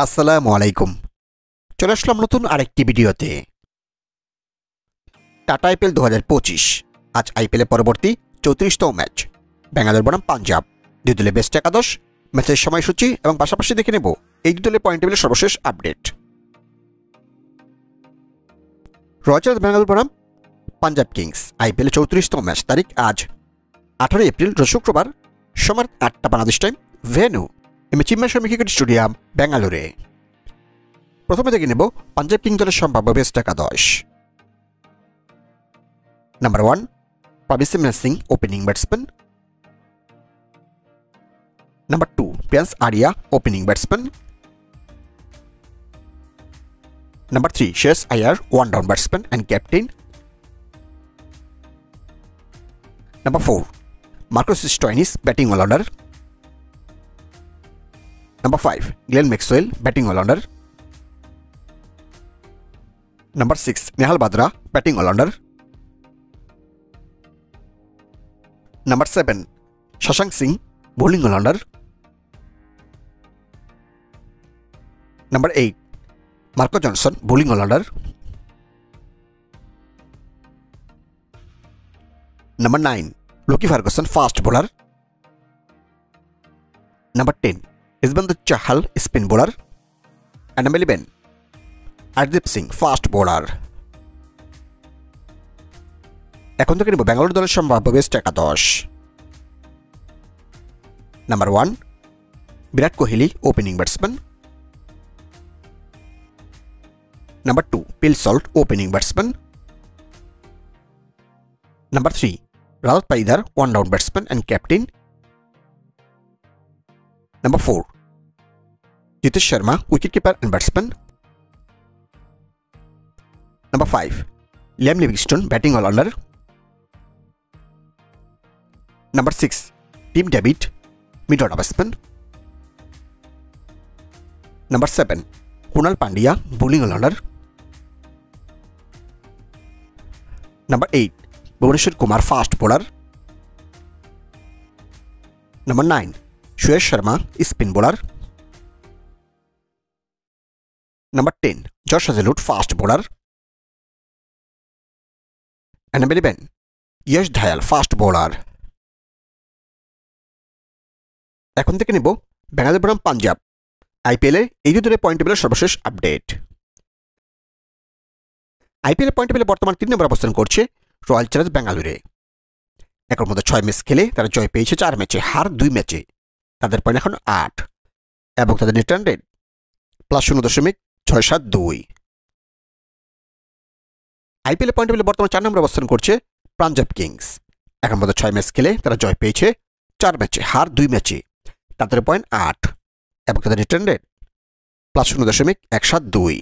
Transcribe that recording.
আসসালামু আলাইকুম। চলে আসলাম নতুন আরেকটি ভিডিওতে। Tata IPL 2025। আজ আইপিএলের পরবর্তী 34তম ম্যাচ। ব্যাঙ্গালোর বনাম পাঞ্জাব, দুই দলের বেস্ট একাদশ, ম্যাচের সময়সূচি এবং পাশাপাশি দেখে নেব এই দুই দলের পয়েন্ট টেবিলের সর্বশেষ আপডেট। রয়্যাল চ্যালেঞ্জার্স ব্যাঙ্গালোর বনাম পাঞ্জাব কিংস আইপিএলের 34তম ম্যাচ। তারিখ আজ 18 এপ্রিল, রোজ শুক্রবার, সময় 8টা বাংলাদেশ টাইম। ভেন্যু চিম্মা শর্মা ক্রিকেট স্টেডিয়াম, ব্যাঙ্গালোরে। প্রথমে দেখে নেব পাঞ্জাব কিংস দলের সম্ভাব্য বেস্ট একাদশ। Number 1, Prabhsimran Singh, opening batsman. Number 2, Priyansh Arya, opening batsman. Number 3, Shreyas Iyer, one down batsman and captain. Number 4, Marcus Stoinis, batting all rounder. Number 5, Glenn Maxwell, batting all rounder. Number 6, Nehal Wadhera, batting all rounder. Number 7, Shashank Singh, bowling all rounder. Number 8, Marco Jansen, bowling all rounder. Number 9, Lockie Ferguson, fast bowler. Number 10, Yuzvendra Chahal, spin bowler. And number 11, Hardeep Singh, fast bowler. এখন থেকে নেব ব্যাঙ্গালোর দলের সম্ভাব্য best একাদশ। Number 1, Virat Kohli, opening batsman. Number 2, Phil Salt, opening batsman. Number 3, Rajat Patidar, one down batsman and captain. Number 4, Jitesh Sharma, wicket keeper and batsman. Number 5, Liam Livingstone, batting all rounder. Number 6, Tim David, mid order batsman. Number 7, Krunal Pandya, bowling all rounder. Number 8, Bhuvneshwar Kumar, fast bowler. Number 9, Shreyas Sharma, spin bowler. Number 10, Josh Hazlewood, fast bowler. And number 11, Yash Dayal, fast bowler. এখন থেকে নেব ব্যাঙ্গালোর বনাম পাঞ্জাব আইপিএলে এই দুই দলের point টেবিলের সর্বশেষ আপডেট। আইপিএলের পয়েন্ট টেবিলে বর্তমান 3 নম্বর অবস্থান করছে রয়্যাল চ্যালেঞ্জার্স ব্যাঙ্গালোরে। এখন মধ্যে 6 ম্যাচ খেলে তারা জয় পেয়েছে 4 ম্যাচে, হার 2 ম্যাচে। তাদের পয়েন্ট এখন 8 এবং তাদের নেট রান রেট +0.672। আইপিএলের পয়েন্ট টেবিলে বর্তমানে 4 নম্বর অবস্থান করছে পাঞ্জাব কিংস। এখন মধ্যে 6 ম্যাচ খেলে তারা জয় পেয়েছে 4 ম্যাচে, হার 2 ম্যাচে। তাদের পয়েন্ট 8 এবং তাদের নেট রান রেট +0.172।